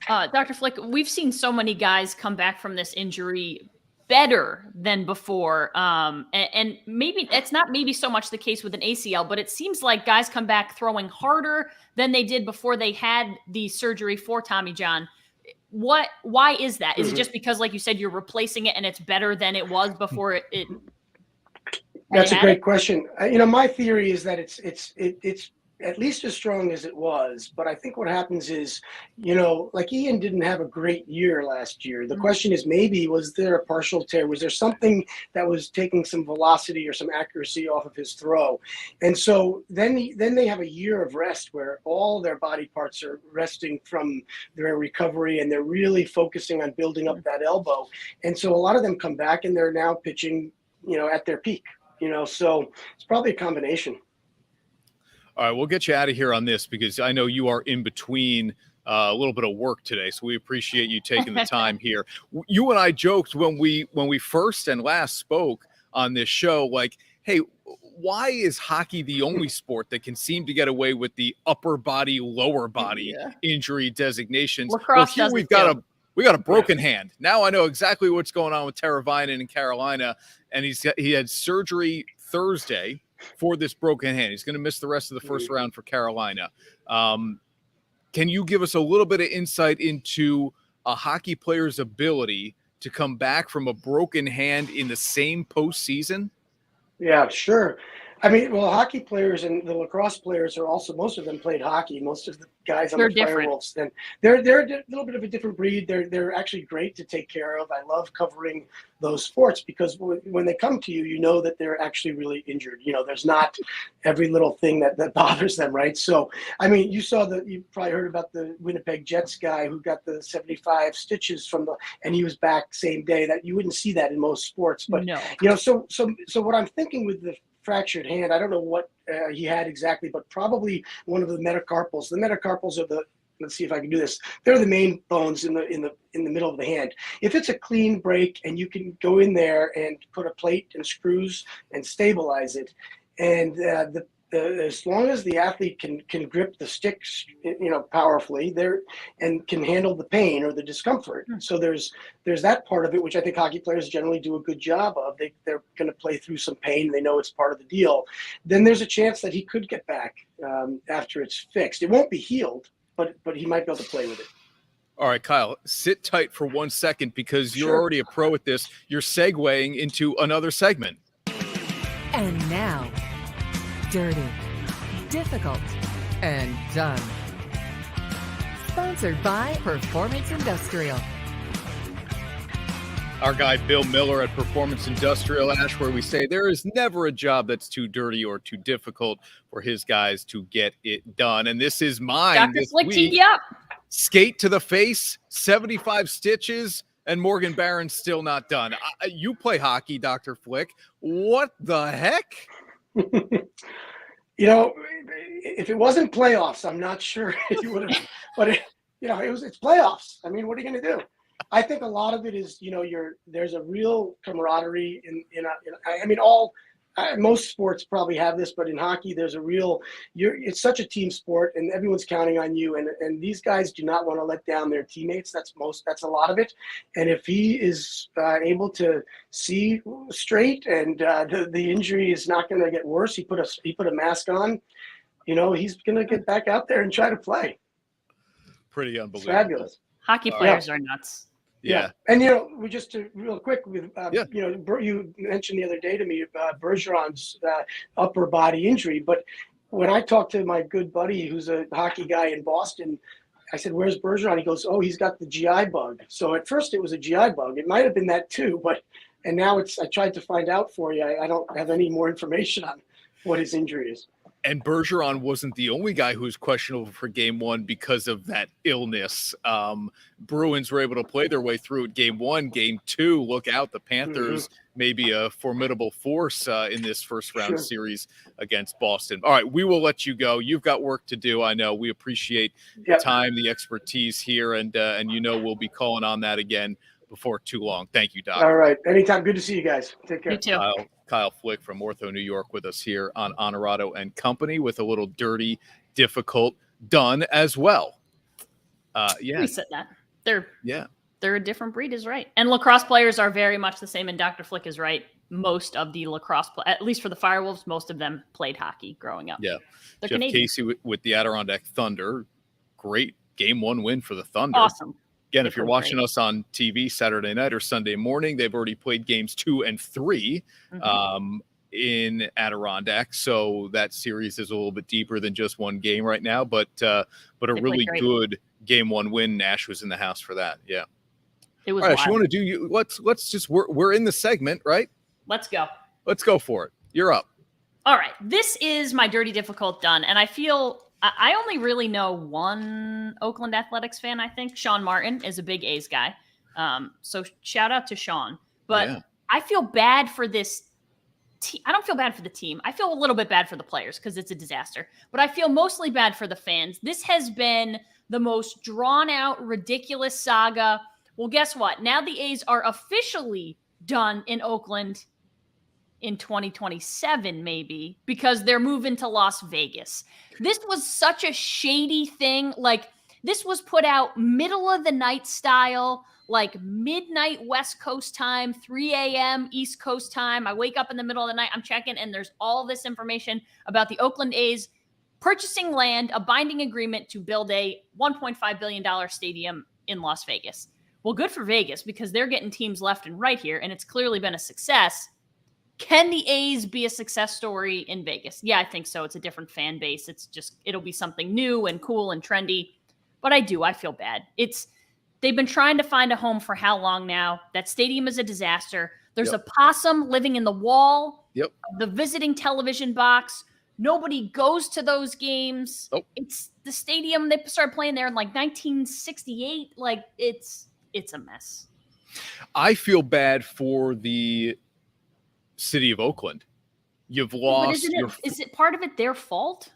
Dr. Flick, we've seen so many guys come back from this injury better than before. And maybe it's not maybe so much the case with an ACL, but it seems like guys come back throwing harder than they did before they had the surgery for Tommy John. Why is that? Is it just because, like you said, you're replacing it and it's better than it was before it That's a great question. My theory is that it's at least as strong as it was, but I think what happens is, like Ian didn't have a great year last year. The question is, maybe was there a partial tear? Was there something that was taking some velocity or some accuracy off of his throw? And so then they have a year of rest where all their body parts are resting from their recovery, and they're really focusing on building up that elbow. And so a lot of them come back and they're now pitching, at their peak, so it's probably a combination. All right, we'll get you out of here on this because I know you are in between a little bit of work today, so we appreciate you taking the time here. You and I joked when we first and last spoke on this show, like, hey, why is hockey the only sport that can seem to get away with the upper body, lower body injury designations? Lacrosse here we got a broken hand. Now I know exactly what's going on with Teravainen in Carolina, and he had surgery Thursday for this broken hand. He's going to miss the rest of the first round for Carolina. Can you give us a little bit of insight into a hockey player's ability to come back from a broken hand in the same postseason? Yeah, sure. I mean, well, hockey players and the lacrosse players are also, most of them played hockey. Most of the guys on the FireWolves, then they're a little bit of a different breed. They're actually great to take care of. I love covering those sports because when they come to you, you know that they're actually really injured. There's not every little thing that bothers them, right? So, I mean, you probably heard about the Winnipeg Jets guy who got the 75 stitches and he was back same day. That you wouldn't see that in most sports, but so what I'm thinking with the fractured hand, I don't know what he had exactly, but probably one of the metacarpals. The metacarpals are let's see if I can do this. They're the main bones in the middle of the hand. If it's a clean break and you can go in there and put a plate and screws and stabilize it, and as long as the athlete can grip the sticks, powerfully there and can handle the pain or the discomfort. So there's that part of it, which I think hockey players generally do a good job of. They're going to play through some pain. They know it's part of the deal. Then there's a chance that he could get back after it's fixed. It won't be healed, but he might be able to play with it. All right, Kyle, sit tight for 1 second because you're already a pro at this. You're segueing into another segment. And now, dirty, difficult, and done. Sponsored by Performance Industrial. Our guy Bill Miller at Performance Industrial, Ash, where we say there is never a job that's too dirty or too difficult for his guys to get it done. And this is mine. Dr. Flick teed you up. Skate to the face, 75 stitches, and Morgan Barron's still not done. You play hockey, Dr. Flick. What the heck? If it wasn't playoffs, I'm not sure you would have. But it's playoffs. I mean, what are you going to do? I think a lot of it is, there's a real camaraderie most sports probably have this, but in hockey, there's it's such a team sport and everyone's counting on you. And these guys do not want to let down their teammates. That's a lot of it. And if he is able to see straight and the injury is not going to get worse, he put a mask on, he's going to get back out there and try to play. Pretty unbelievable. It's fabulous. Hockey players are nuts. Yeah. And, we just real quick with, you mentioned the other day to me about Bergeron's upper body injury. But when I talked to my good buddy, who's a hockey guy in Boston, I said, "Where's Bergeron?" He goes, "Oh, he's got the GI bug." So at first it was a GI bug. It might've been that too, and now I tried to find out for you. I don't have any more information on what his injury is. And Bergeron wasn't the only guy who was questionable for game one because of that illness. Bruins were able to play their way through it. Game one, game two, look out. The Panthers may be a formidable force in this first round series against Boston. All right, we will let you go. You've got work to do. I know we appreciate the time, the expertise here, and we'll be calling on that again before too long. Thank you, Doc. All right. Anytime. Good to see you guys. Take care. You too. Kyle Flick from Ortho, New York, with us here on Onorato and Company with a little dirty, difficult done as well. Yeah. We said that. They're a different breed, is right. And lacrosse players are very much the same. And Dr. Flick is right. Most of the lacrosse, at least for the FireWolves, most of them played hockey growing up. Yeah. They're Jeff Canadian. Casey with the Adirondack Thunder. Great Game 1 win for the Thunder. Awesome. Again, if you're watching us on TV Saturday night or Sunday morning, they've already played games 2 and 3 in Adirondack. So that series is a little bit deeper than just one game right now, but a really good Game 1 win. Nash was in the house for that. Yeah. It was all right. wild. You want to do let's just we're in the segment, right? Let's go. Let's go for it. You're up. All right. This is my dirty, difficult done. And I feel I only really know one Oakland Athletics fan, I think. Sean Martin is a big A's guy. So shout out to Sean. But I feel bad for this team. I don't feel bad for the team. I feel a little bit bad for the players because it's a disaster. But I feel mostly bad for the fans. This has been the most drawn out, ridiculous saga. Well, guess what? Now the A's are officially done in Oakland in 2027, maybe, because they're moving to Las Vegas. This was such a shady thing. Like, this was put out middle of the night style, like midnight West Coast time, 3 a.m. East Coast time. I wake up in the middle of the night, I'm checking, and there's all this information about the Oakland A's purchasing land, a binding agreement to build a $1.5 billion stadium in Las Vegas. Well, good for Vegas because they're getting teams left and right here, and it's clearly been a success. Can the A's be a success story in Vegas? Yeah, I think so. It's a different fan base. It'll be something new and cool and trendy. But I feel bad. They've been trying to find a home for how long now? That stadium is a disaster. There's a possum living in the wall. Yep. The visiting television box. Nobody goes to those games. Nope. It's the stadium. They started playing there in like 1968. Like it's a mess. I feel bad for the city of Oakland. You've lost. Is it part of it their fault?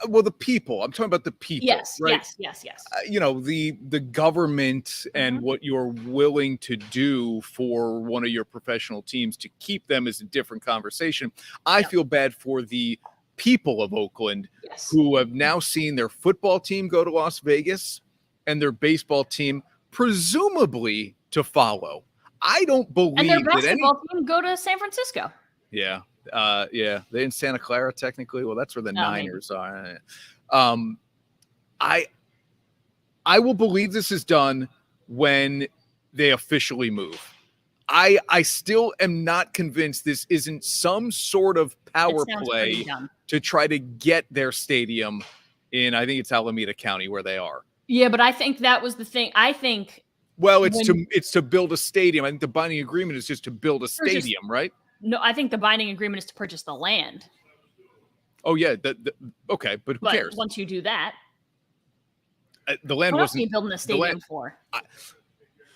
Well, the people. I'm talking about the people. Yes, right? yes. The government and what you're willing to do for one of your professional teams to keep them is a different conversation. I feel bad for the people of Oakland who have now seen their football team go to Las Vegas and their baseball team presumably to follow. I don't believe and their basketball team go to San Francisco. Yeah. They're in Santa Clara technically. Well, that's where the Niners are. I will believe this is done when they officially move. I still am not convinced this isn't some sort of power play to try to get their stadium in, I think it's Alameda County where they are. Yeah, but I think that was the thing. I think. Well, it's to build a stadium. I think the binding agreement is just to build a stadium, right? No, I think the binding agreement is to purchase the land. Oh yeah, okay, but who cares? Once you do that, the land what else are wasn't you building a stadium for?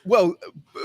Well,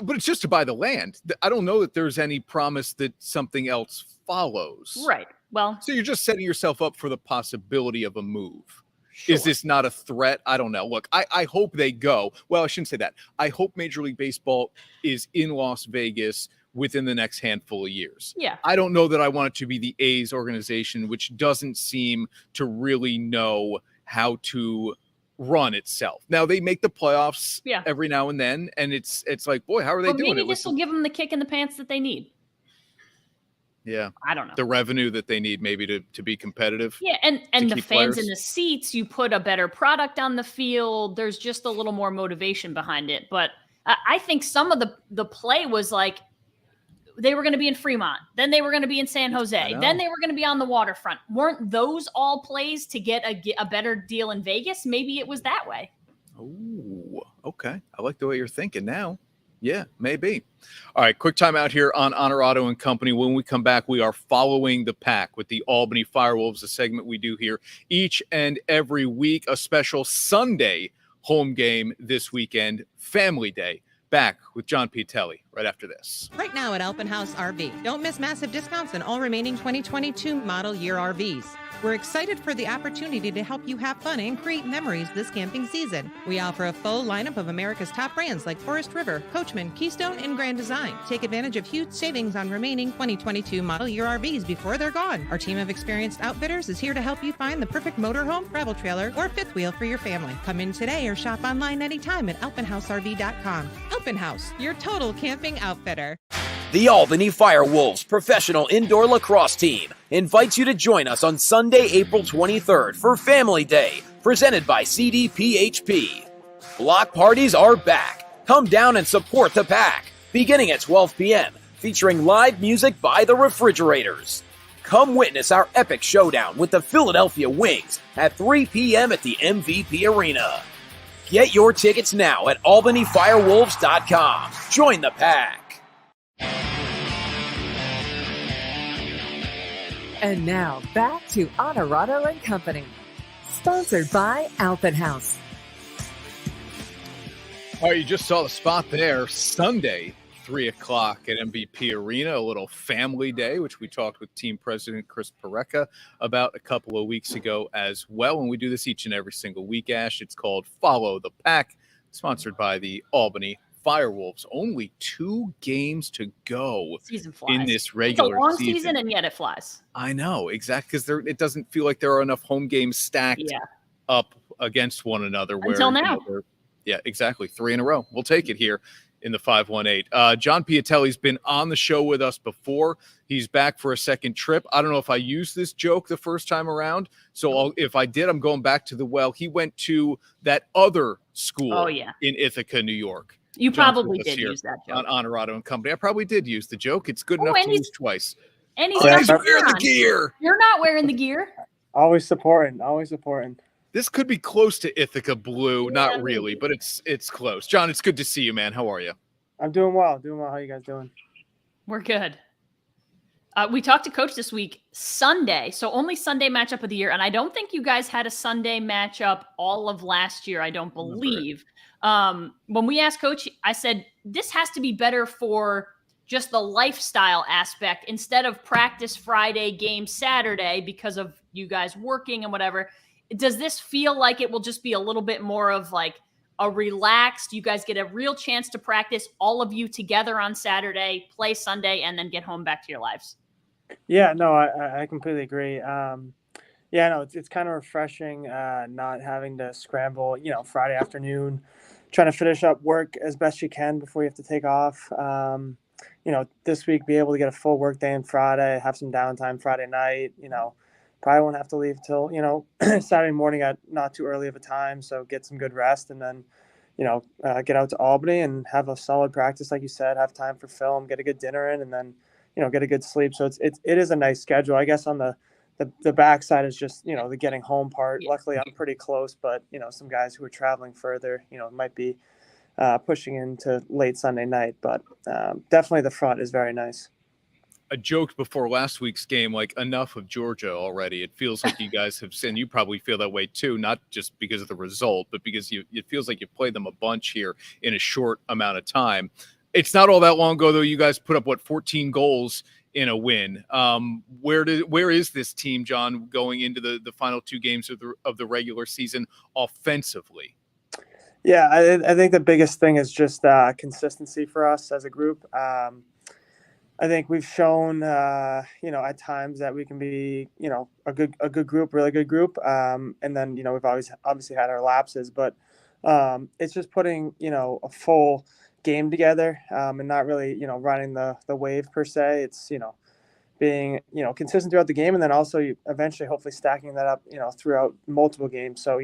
but it's just to buy the land. I don't know that there's any promise that something else follows. Right. Well, so you're just setting yourself up for the possibility of a move. Sure. Is this not a threat? I don't know. Look, I hope they go. Well, I shouldn't say that. I hope Major League Baseball is in Las Vegas within the next handful of years. Yeah. I don't know that I want it to be the A's organization, which doesn't seem to really know how to run itself. Now they make the playoffs every now and then, and it's like, boy, how are they doing it? Maybe this will give them the kick in the pants that they need. Yeah. I don't know. The revenue that they need maybe to be competitive. Yeah, and the fans players in the seats, you put a better product on the field. There's just a little more motivation behind it. But I think some of the play was like they were going to be in Fremont. Then they were going to be in San Jose. Then they were going to be on the waterfront. Weren't those all plays to get a better deal in Vegas? Maybe it was that way. Oh, okay. I like the way you're thinking now. Yeah, maybe. All right, quick time out here on Onorato and Company. When we come back, we are following the pack with the Albany FireWolves, a segment we do here each and every week, a special Sunday home game this weekend, Family Day. Back with John Piatelli right after this. Right now at Alpin Haus RV, don't miss massive discounts on all remaining 2022 model year RVs. We're excited for the opportunity to help you have fun and create memories this camping season. We offer a full lineup of America's top brands like Forest River, Coachman, Keystone, and Grand Design. Take advantage of huge savings on remaining 2022 model year RVs before they're gone. Our team of experienced outfitters is here to help you find the perfect motorhome, travel trailer, or fifth wheel for your family. Come in today or shop online anytime at alpinhausrv.com. Alpin Haus, your total camping outfitter. The Albany FireWolves professional indoor lacrosse team invites you to join us on Sunday, April 23rd for Family Day, presented by CDPHP. Block parties are back. Come down and support the pack, beginning at 12 p.m., featuring live music by the Refrigerators. Come witness our epic showdown with the Philadelphia Wings at 3 p.m. at the MVP Arena. Get your tickets now at albanyfirewolves.com. Join the pack. And now back to Onorato Company, sponsored by Alpin Haus. All right, you just saw the spot there. Sunday, 3 o'clock at MVP Arena, a little family day, which we talked with team president Chris Parecka about a couple of weeks ago as well. And we do this each and every single week, Ash. It's called Follow the Pack, sponsored by the Albany FireWolves. Only 2 games to go season flies. In this regular it's a long season, and yet it flies. I know, exactly, because it doesn't feel like there are enough home games stacked up against one another. Until now. Yeah, exactly. 3 in a row. We'll take it here in the 518. John Piatelli's been on the show with us before. He's back for a second trip. I don't know if I used this joke the first time around. So if I did, I'm going back to the well. He went to that other school in Ithaca, New York. You probably did use that joke. On Onorato Company. I probably did use the joke. It's good enough to use twice. And he's wearing the gear. You're not wearing the gear. Always supporting. Always supporting. This could be close to Ithaca blue. Not really, but it's close. John, it's good to see you, man. How are you? I'm doing well. Doing well. How you guys doing? We're good. We talked to Coach this week, Sunday. So only Sunday matchup of the year. And I don't think you guys had a Sunday matchup all of last year. I don't believe. When we asked Coach, I said, this has to be better for just the lifestyle aspect instead of practice Friday, game Saturday, because of you guys working and whatever. Does this feel like it will just be a little bit more of like a relaxed, you guys get a real chance to practice all of you together on Saturday, play Sunday, and then get home back to your lives? Yeah, no, I completely agree. Yeah, no, it's kind of refreshing not having to scramble, Friday afternoon, trying to finish up work as best you can before you have to take off. This week, be able to get a full work day on Friday, have some downtime Friday night, probably won't have to leave till, Saturday morning at not too early of a time. So get some good rest and then, get out to Albany and have a solid practice. Like you said, have time for film, get a good dinner in, and then, get a good sleep. So it is a nice schedule. I guess on the backside is just, the getting home part. Luckily I'm pretty close, but, some guys who are traveling further, might be pushing into late Sunday night, but definitely the front is very nice. I joked before last week's game, like, enough of Georgia already. It feels like you guys have seen, you probably feel that way too, not just because of the result, but because it feels like you've played them a bunch here in a short amount of time. It's not all that long ago, though. You guys put up, 14 goals in a win. Where is this team, John, going into the final 2 games of the regular season offensively? Yeah, I think the biggest thing is just consistency for us as a group. I think we've shown, at times that we can be, a good group, really good group. And then, we've always obviously had our lapses, but it's just putting, a full game together and not really, riding the wave per se. It's, being, consistent throughout the game. And then also eventually hopefully stacking that up, throughout multiple games. So,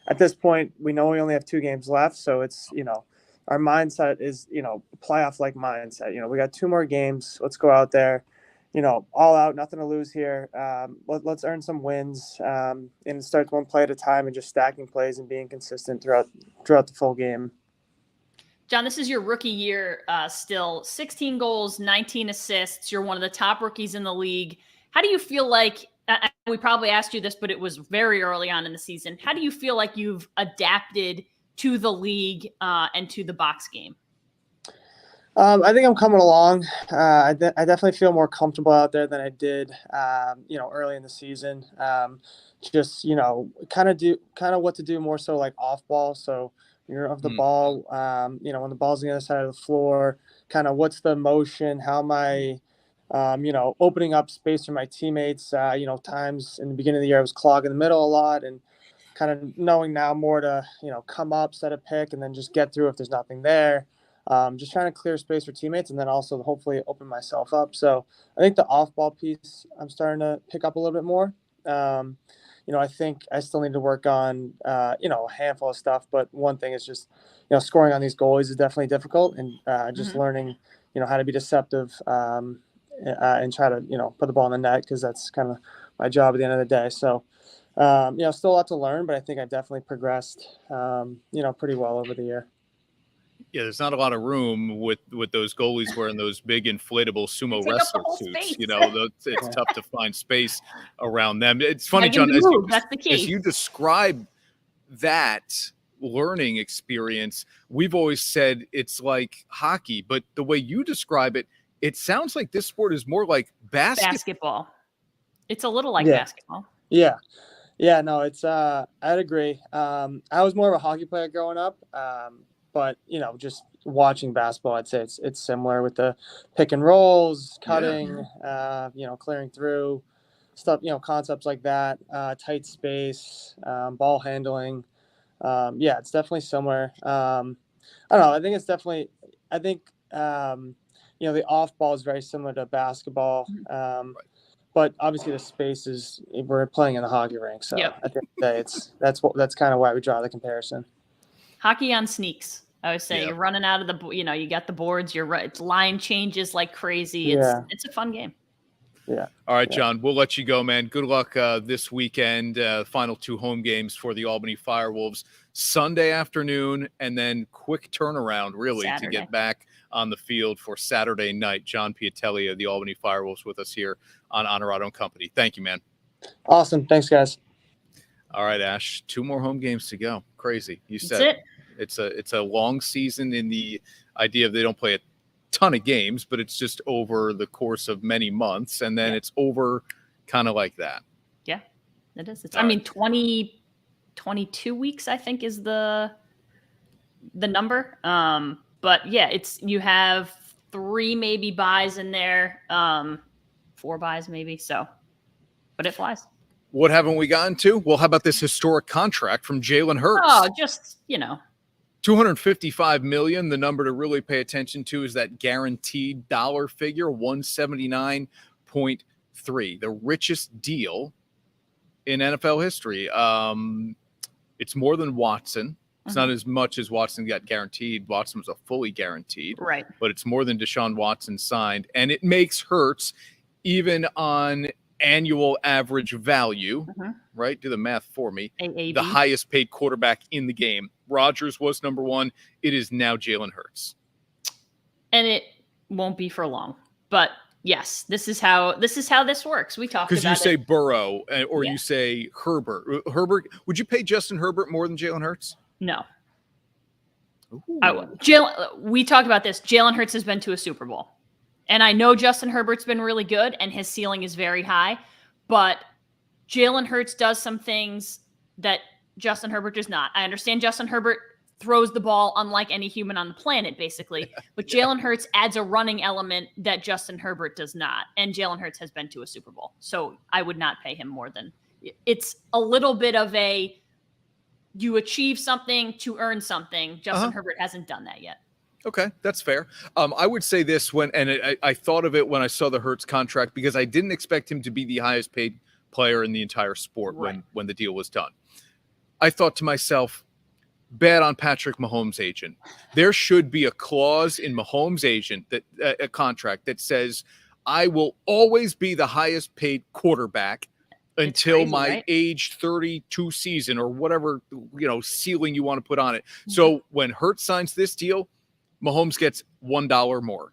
at this point, we know we only have 2 games left. So it's, our mindset is, playoff-like mindset. We got 2 more games. Let's go out there, all out, nothing to lose here. Let's earn some wins. And it starts one play at a time and just stacking plays and being consistent throughout the full game. John, this is your rookie year still. 16 goals, 19 assists. You're one of the top rookies in the league. How do you feel like, we probably asked you this, but it was very early on in the season. How do you feel like you've adapted to the league and to the box game? I think I'm coming along. I definitely feel more comfortable out there than I did, early in the season. Just, kind of what to do more so like off ball. So you're of the ball, when the ball's on the other side of the floor, kind of what's the motion? How am I, opening up space for my teammates? Times in the beginning of the year, I was clogging the middle a lot, and kind of knowing now more to, come up, set a pick, and then just get through if there's nothing there. Just trying to clear space for teammates, and then also hopefully open myself up. So I think the off-ball piece I'm starting to pick up a little bit more. I think I still need to work on, a handful of stuff. But one thing is just, scoring on these goalies is definitely difficult, and just learning, how to be deceptive and try to, put the ball in the net, because that's kind of my job at the end of the day. So, still a lot to learn, but I think I've definitely progressed, pretty well over the year. Yeah, there's not a lot of room with those goalies wearing those big inflatable sumo wrestler suits. It's tough to find space around them. It's funny, John, as you describe that learning experience, we've always said it's like hockey, but the way you describe it, it sounds like this sport is more like basketball. It's a little like basketball. Yeah. Yeah, no, it's I'd agree. I was more of a hockey player growing up. But, just watching basketball, I'd say it's similar with the pick and rolls, cutting, clearing through stuff, concepts like that, tight space, ball handling. It's definitely similar. I don't know. I think the off ball is very similar to basketball. But obviously the space is, we're playing in the hockey rink. So I think that's kind of why we draw the comparison. Hockey on sneaks. I would say you're running out of the, you got the boards, you're right. Line changes like crazy. It's a fun game. Yeah. All right, John, we'll let you go, man. Good luck this weekend. Final 2 home games for the Albany FireWolves, Sunday afternoon, and then quick turnaround really Saturday. To get back on the field for Saturday night. John Piatelli of the Albany FireWolves with us here on Onorato Company. Thank you, man. Awesome. Thanks, guys. All right, Ash, 2 more home games to go. Crazy. You said it. It's a long season in the idea of they don't play a ton of games, but it's just over the course of many months, and then it's over kind of like that. Yeah, it is. 22 weeks, I think, is the number. But yeah, you have 3 maybe buys in there, 4 buys maybe. So, but it flies. What haven't we gotten to? Well, how about this historic contract from Jalen Hurts? Oh, just, $255 million. The number to really pay attention to is that guaranteed dollar figure, 179.3, the richest deal in NFL history. It's more than Watson. It's not as much as Watson got guaranteed. Watson was a fully guaranteed, right? But it's more than Deshaun Watson signed, and it makes Hurts, even on annual average value, right? Do the math for me. AAV. The highest paid quarterback in the game. Rodgers was number 1. It is now Jalen Hurts. And it won't be for long. But yes, this is how this works. We talked about it. Because you say Burrow or you say Herbert. Herbert, would you pay Justin Herbert more than Jalen Hurts? No. We talked about this. Jalen Hurts has been to a Super Bowl. And I know Justin Herbert's been really good and his ceiling is very high, but Jalen Hurts does some things that Justin Herbert does not. I understand Justin Herbert throws the ball unlike any human on the planet, basically, but Jalen Hurts adds a running element that Justin Herbert does not. And Jalen Hurts has been to a Super Bowl. So I would not pay him more than it's a little bit of you achieve something to earn something. Justin Herbert hasn't done that yet. Okay, that's fair. I would say this I thought of it when I saw the Hurts contract, because I didn't expect him to be the highest paid player in the entire sport when the deal was done. I thought to myself, bad on Patrick Mahomes' agent. There should be a clause in Mahomes' agent that a contract that says, I will always be the highest paid quarterback until crazy, my age 32 season or whatever, ceiling you want to put on it. So when Hurts signs this deal, Mahomes gets $1 more.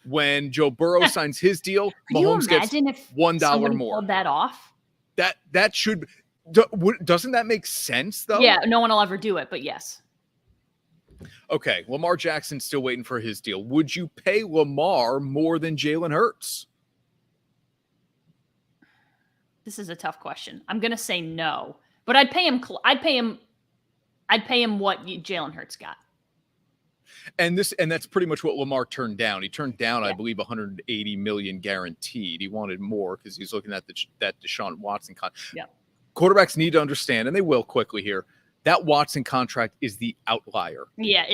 When Joe Burrow signs his deal, Mahomes gets $1 more. Pulled that off? That should, doesn't that make sense though? Yeah, no one will ever do it, but yes. Okay, Lamar Jackson's still waiting for his deal. Would you pay Lamar more than Jalen Hurts? This is a tough question. I'm going to say no, but I'd pay him. I'd pay him what Jalen Hurts got. And that's pretty much what Lamar turned down. He turned down, I believe, 180 million guaranteed. He wanted more because he's looking at that Deshaun Watson contract. Yeah. Quarterbacks need to understand, and they will quickly here, that Watson contract is the outlier. Yeah,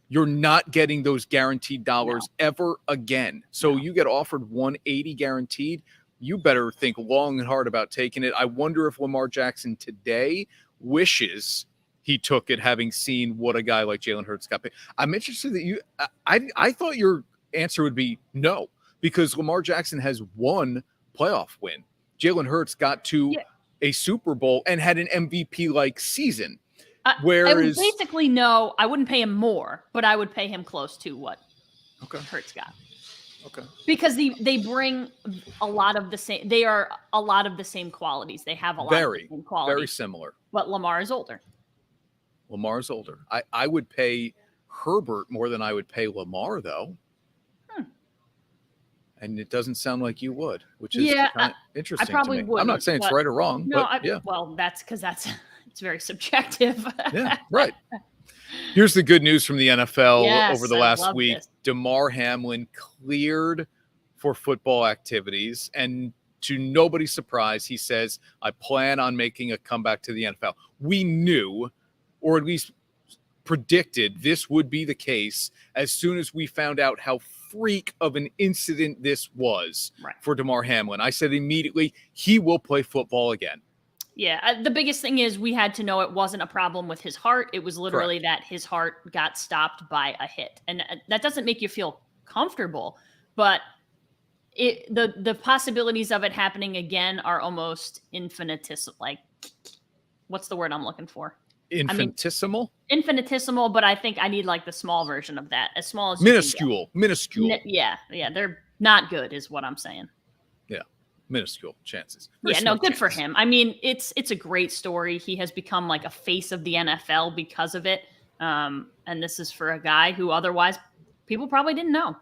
you're not getting those guaranteed dollars ever again. So you get offered 180 guaranteed. You better think long and hard about taking it. I wonder if Lamar Jackson today wishes he took it, having seen what a guy like Jalen Hurts got paid. I'm interested that I thought your answer would be no, because Lamar Jackson has one playoff win. Jalen Hurts got to a Super Bowl and had an MVP-like season. Whereas basically, no, I wouldn't pay him more, but I would pay him close to what Hurts got. Okay. Because they bring a lot of the same. They are a lot of the same qualities. They have a lot of the same qualities. Very similar. But Lamar is older. Lamar's older. I would pay Herbert more than I would pay Lamar, though. And it doesn't sound like you would, which is kind of interesting. I probably to me. would. I'm not saying it's right or wrong, but well, that's because it's very subjective. Yeah, right. Here's the good news from the NFL over the last week. Damar Hamlin cleared for football activities, and to nobody's surprise, he says, I plan on making a comeback to the NFL. We knew, or at least predicted, this would be the case as soon as we found out how freak of an incident this was for Damar Hamlin. I said immediately, he will play football again. Yeah, the biggest thing is we had to know it wasn't a problem with his heart. It was literally that his heart got stopped by a hit. And that doesn't make you feel comfortable, but the possibilities of it happening again are almost infinitesimal. Like, what's the word I'm looking for? Infinitesimal? Infinitesimal, but I think I need like the small version of that. As small as minuscule. Yeah, they're not good is what I'm saying. Yeah. Minuscule chances. Good for him. I mean, it's a great story. He has become like a face of the NFL because of it. And this is for a guy who otherwise people probably didn't know.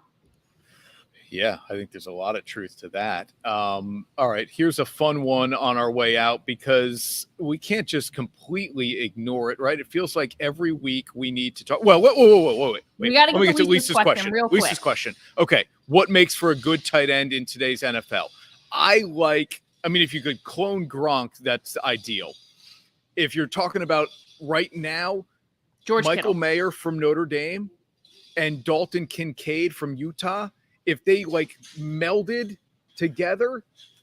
Yeah, I think there's a lot of truth to that. All right, here's a fun one on our way out because we can't just completely ignore it, right? It feels like every week we need to talk. Well, wait. We got to get to Lisa's question real quick. Lisa's question. Okay, what makes for a good tight end in today's NFL? If you could clone Gronk, that's ideal. If you're talking about right now, Michael Kittle. Mayer from Notre Dame and Dalton Kincaid from Utah, if they melded together,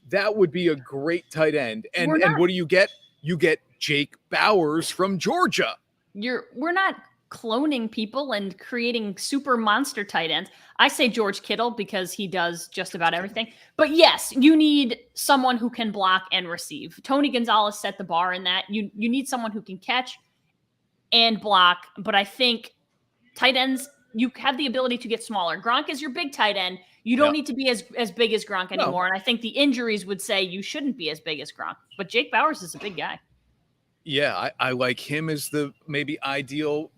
that would be a great tight end. And what do you get? You get Jake Bowers from Georgia. We're not cloning people and creating super monster tight ends. I say George Kittle because he does just about everything. But yes, you need someone who can block and receive. Tony Gonzalez set the bar in that. You need someone who can catch and block. But I think tight ends, you have the ability to get smaller. Gronk is your big tight end. You don't need to be as big as Gronk anymore. No. And I think the injuries would say you shouldn't be as big as Gronk. But Jake Bowers is a big guy. Yeah, I like him as the maybe ideal.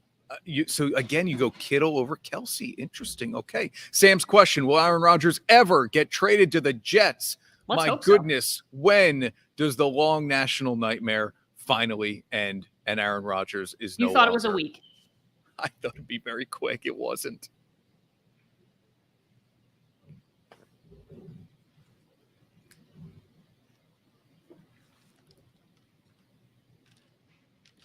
So again, you go Kittle over Kelsey. Interesting. Okay. Sam's question: will Aaron Rodgers ever get traded to the Jets? Let's My goodness, when does the long national nightmare finally end? And Aaron Rodgers is no You thought longer. It was a week. I thought it'd be very quick. It wasn't.